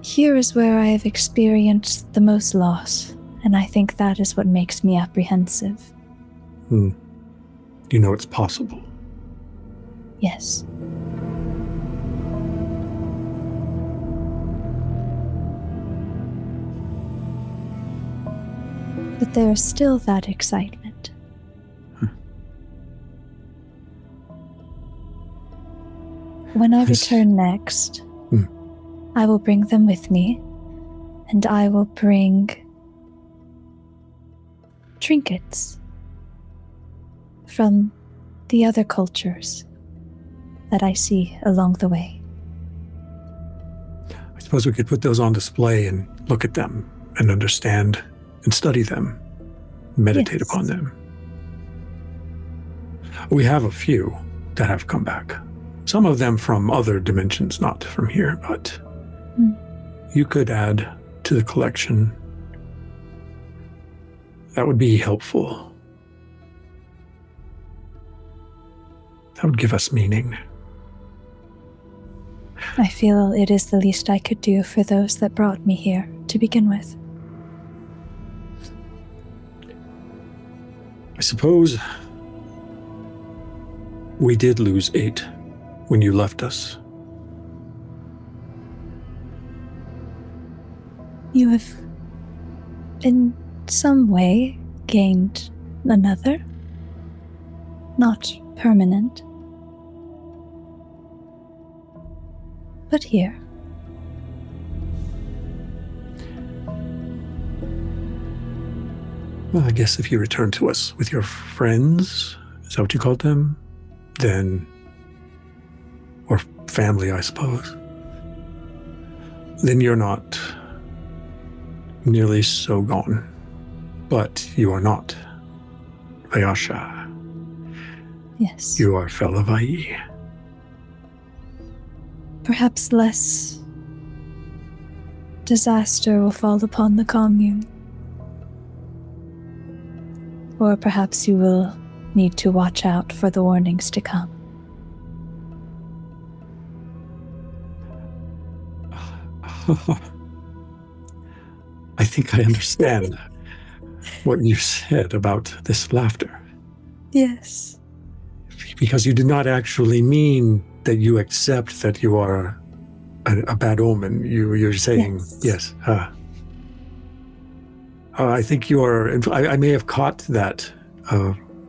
Here is where I have experienced the most loss, and I think that is what makes me apprehensive. You know it's possible. Yes. But there is still that excitement. When I return next, I will bring them with me, and I will bring trinkets from the other cultures that I see along the way. I suppose we could put those on display and look at them and understand and study them, meditate upon them. We have a few that have come back. Some of them from other dimensions, not from here, but you could add to the collection. That would be helpful. That would give us meaning. I feel it is the least I could do for those that brought me here to begin with. I suppose we did lose 8 when you left us. You have, in some way, gained another. Not permanent. But here. Well, I guess if you return to us with your friends, is that what you called them? Then, or family, I suppose. Then you're not nearly so gone. But you are not Veyasha. Yes. You are Fellavaai. Perhaps less disaster will fall upon the commune. Or perhaps you will need to watch out for the warnings to come. I think I understand what you said about this laughter. Yes. Because you did not actually mean that you accept that you are a bad omen. You're saying, yes. I think you are. I may have caught that,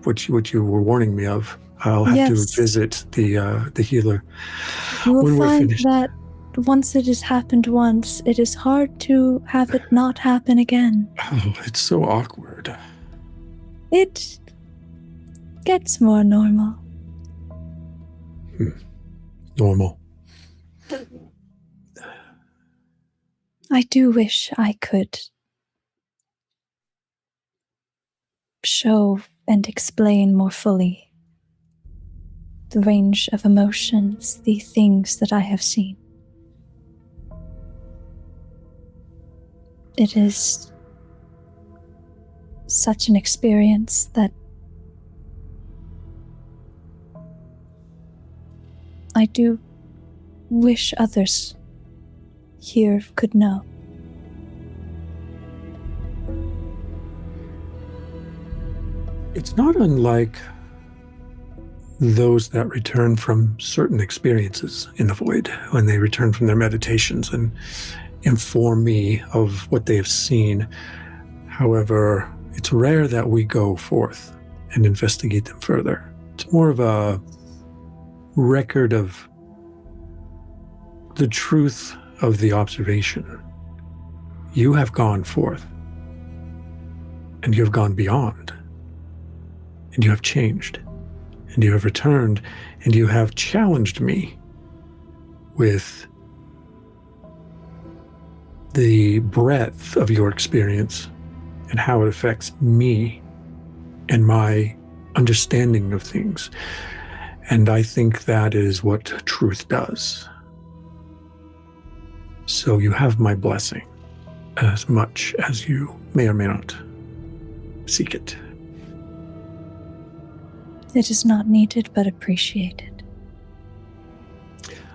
what you were warning me of. I'll have to visit the healer. You will when we're find finished. that once it has happened once, it is hard to have it not happen again. Oh, it's so awkward. It gets more normal. Normal. I do wish I could show and explain more fully the range of emotions, the things that I have seen. It is such an experience that I do wish others here could know. It's not unlike those that return from certain experiences in the void, when they return from their meditations and inform me of what they have seen. However, it's rare that we go forth and investigate them further. It's more of a record of the truth of the observation. You have gone forth, and you have gone beyond, and you have changed, and you have returned, and you have challenged me with the breadth of your experience and how it affects me and my understanding of things. And I think that is what truth does. So you have my blessing, as much as you may or may not seek it. It is not needed, but appreciated.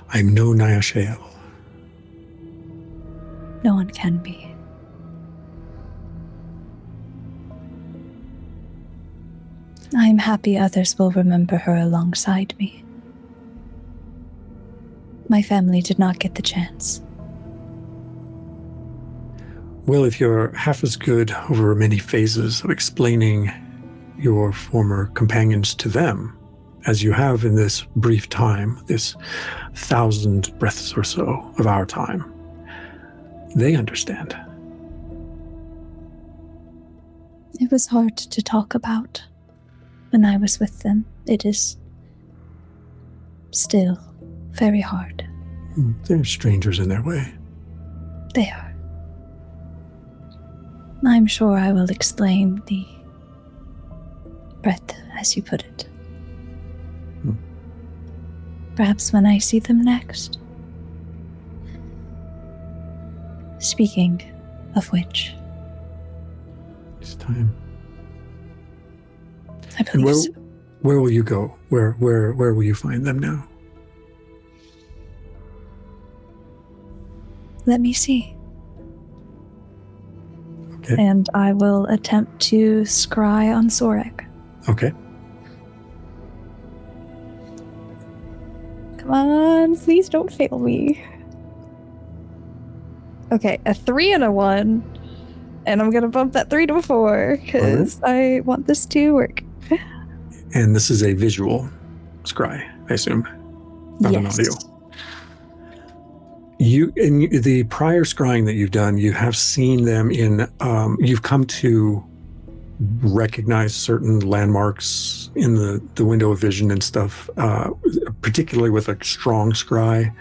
I'm no Nyashael. No one can be. I am happy others will remember her alongside me. My family did not get the chance. Well, if you're half as good over many phases of explaining your former companions to them as you have in this brief time, this 1,000 breaths or so of our time, they understand. It was hard to talk about when I was with them. It is still very hard. They're strangers in their way. They are. I'm sure I will explain the breath, as you put it. Perhaps when I see them next. Speaking of which, It's time. I And believe so. where will you go? Where will you find them now? Let me see. Okay. And I will attempt to scry on Sorek. Okay. Come on, please don't fail me. Okay, a 3 and a 1. And I'm gonna bump that 3 to a 4, because I want this to work. And this is a visual scry, I assume, not an audio. In the prior scrying that you've done, you have seen them in, you've come to recognize certain landmarks in the window of vision and stuff, particularly with a strong scry,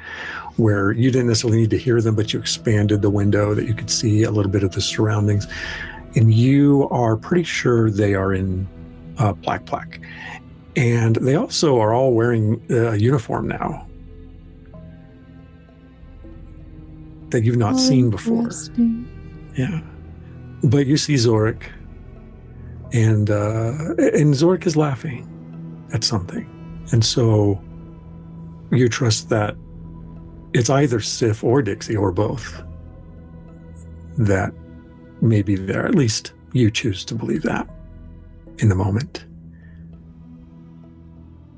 where you didn't necessarily need to hear them, but you expanded the window that you could see a little bit of the surroundings. And you are pretty sure they are in Black. And they also are all wearing a uniform now that you've not seen before. Yeah. But you see Zorik, and Zorik is laughing at something. And so you trust that it's either Sif or Dixie or both that may be there. At least you choose to believe that in the moment.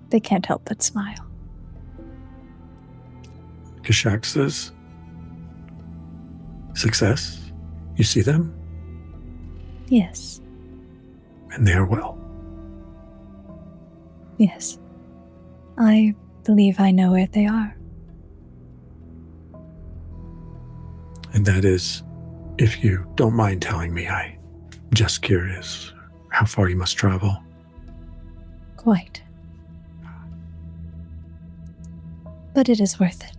They can't help but smile. Kashak says, "Success? You see them? Yes. And they are well." Yes. I believe I know where they are. And that is, if you don't mind telling me, I'm just curious how far you must travel. Quite. But it is worth it.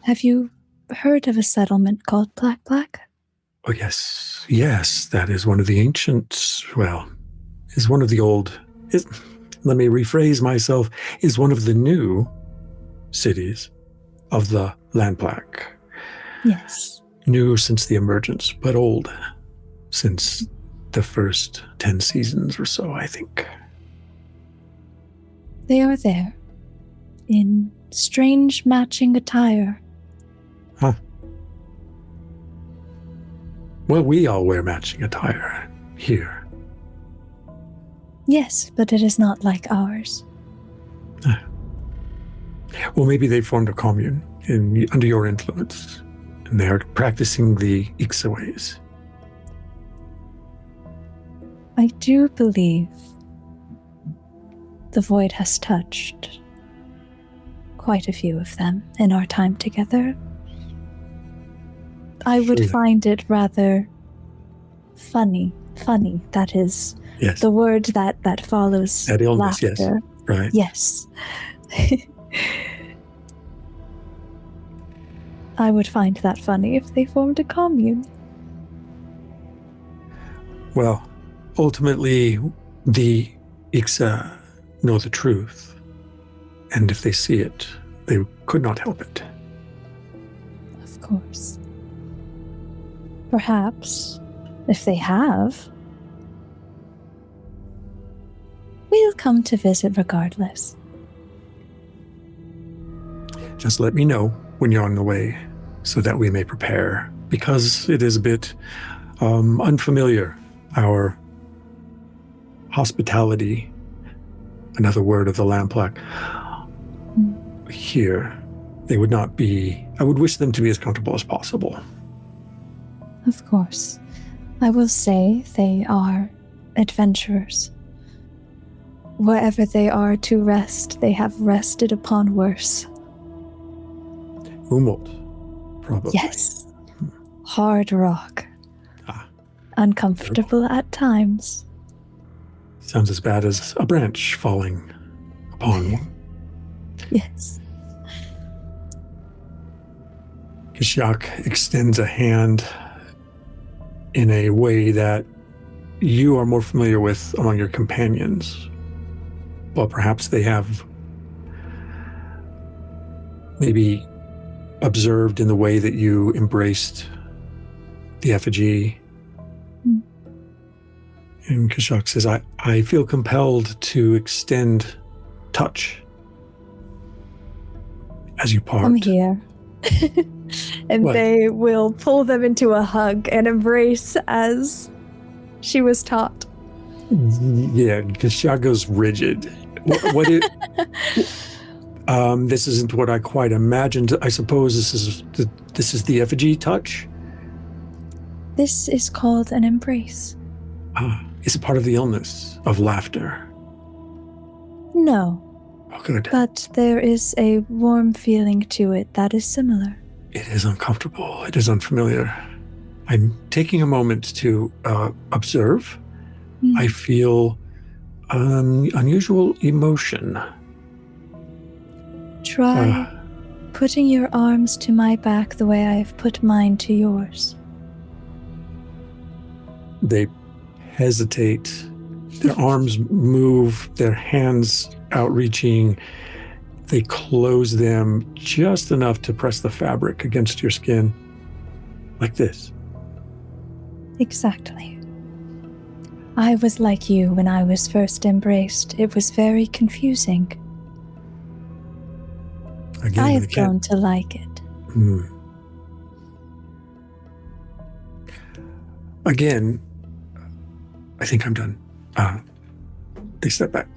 Have you heard of a settlement called Black? Oh, yes. Yes, that is one of the ancient, is one of the old, let me rephrase myself, is one of the new cities of the Land Black. Yes. New since the emergence, but old since the first 10 seasons or so, I think. They are there, in strange matching attire. Huh. Well, we all wear matching attire here. Yes, but it is not like ours. Well, maybe they formed a commune under your influence, and they are practicing the Ixa ways. I do believe the void has touched quite a few of them in our time together. I would find it rather funny. That is the word that follows that illness, laughter. Yes. Right. Yes. I would find that funny if they formed a commune. Well, ultimately, the Ixa know the truth, and if they see it, they could not help it. Of course. Perhaps, if they have, we'll come to visit regardless. Just let me know when you're on the way so that we may prepare, because it is a bit unfamiliar. Our hospitality, another word of the Lamplack, here, they would not be, I would wish them to be as comfortable as possible. Of course. I will say they are adventurers. Wherever they are to rest, they have rested upon worse. Umwelt, probably. Yes. Hard rock. Uncomfortable at times. Sounds as bad as a branch falling upon one. Yes. Kishak extends a hand in a way that you are more familiar with among your companions. Well, perhaps they have maybe observed in the way that you embraced the effigy. And Kishak says, I feel compelled to extend touch as you part. Come here. And What? they will pull them into a hug and embrace as she was taught. Yeah, Kishak goes rigid. This isn't what I quite imagined. I suppose this is the effigy touch? This is called an embrace. Is it part of the illness of laughter? No, Oh, good. but there is a warm feeling to it that is similar. It is uncomfortable. It is unfamiliar. I'm taking a moment to observe. I feel unusual emotion. Try putting your arms to my back the way I've put mine to yours. They hesitate. Their arms move, their hands outreaching. They close them just enough to press the fabric against your skin. Like this. Exactly. I was like you when I was first embraced. It was very confusing. Again, I have grown to like it. Again, I think I'm done. They step back.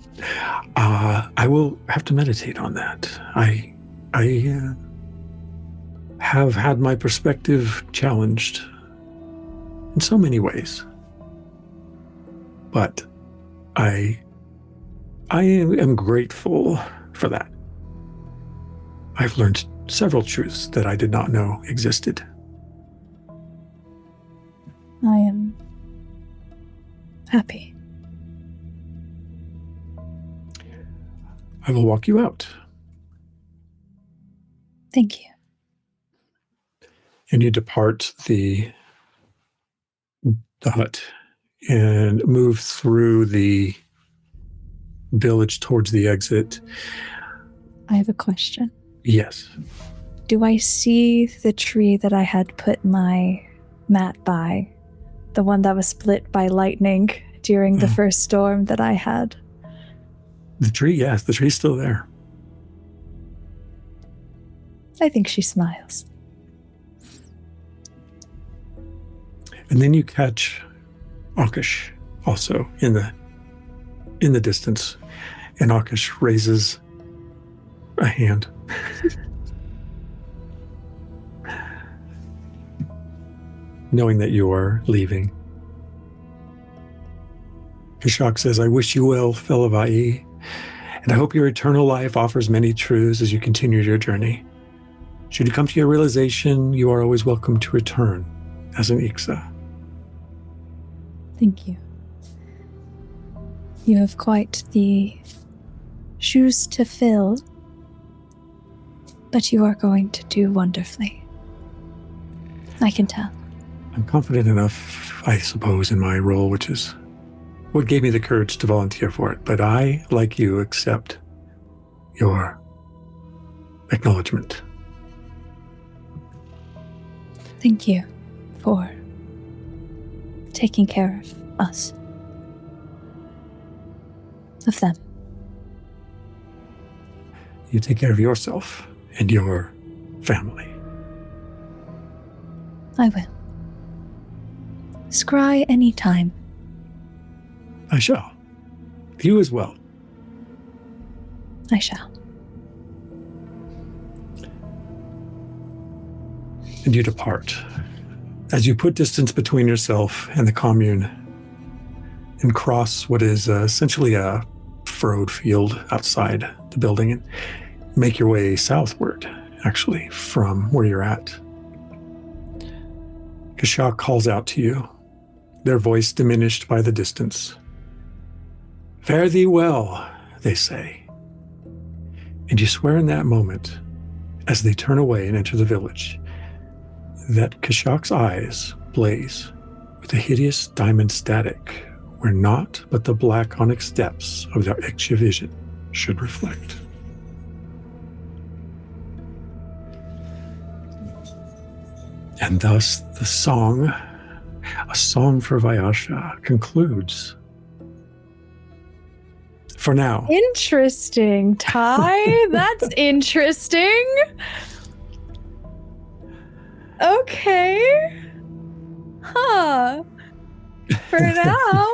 I will have to meditate on that. I have had my perspective challenged in so many ways. But I am grateful for that. I've learned several truths that I did not know existed. I am happy. I will walk you out. Thank you. And you depart the hut and move through the village towards the exit. I have a question. Yes. Do I see the tree that I had put my mat by? The one that was split by lightning during the first storm that I had? The tree, yes, the tree's still there. I think she smiles. And then you catch Akash also in the distance. And Akash raises a hand. Knowing that you are leaving. Kishak says, I wish you well, Fellavaai, and I hope your eternal life offers many truths as you continue your journey. Should you come to your realization, you are always welcome to return as an Ixa. Thank you. You have quite the shoes to fill, but you are going to do wonderfully. I can tell. I'm confident enough, I suppose, in my role, which is what gave me the courage to volunteer for it, but I, like you, accept your acknowledgement. Thank you for taking care of us. Of them. You take care of yourself and your family. I will. Scry anytime. I shall. You as well. I shall. And you depart. As you put distance between yourself and the commune and cross what is essentially a furrowed field outside the building and make your way southward, actually, from where you're at. Kashak calls out to you, their voice diminished by the distance. Fare thee well, they say. And you swear in that moment, as they turn away and enter the village, that Kashak's eyes blaze with a hideous diamond static where naught but the black onyx depths of their Iksha vision should reflect. And thus the song, a song for Veyasha, concludes. For now. Interesting, Ty. That's interesting. Okay. Huh. For now.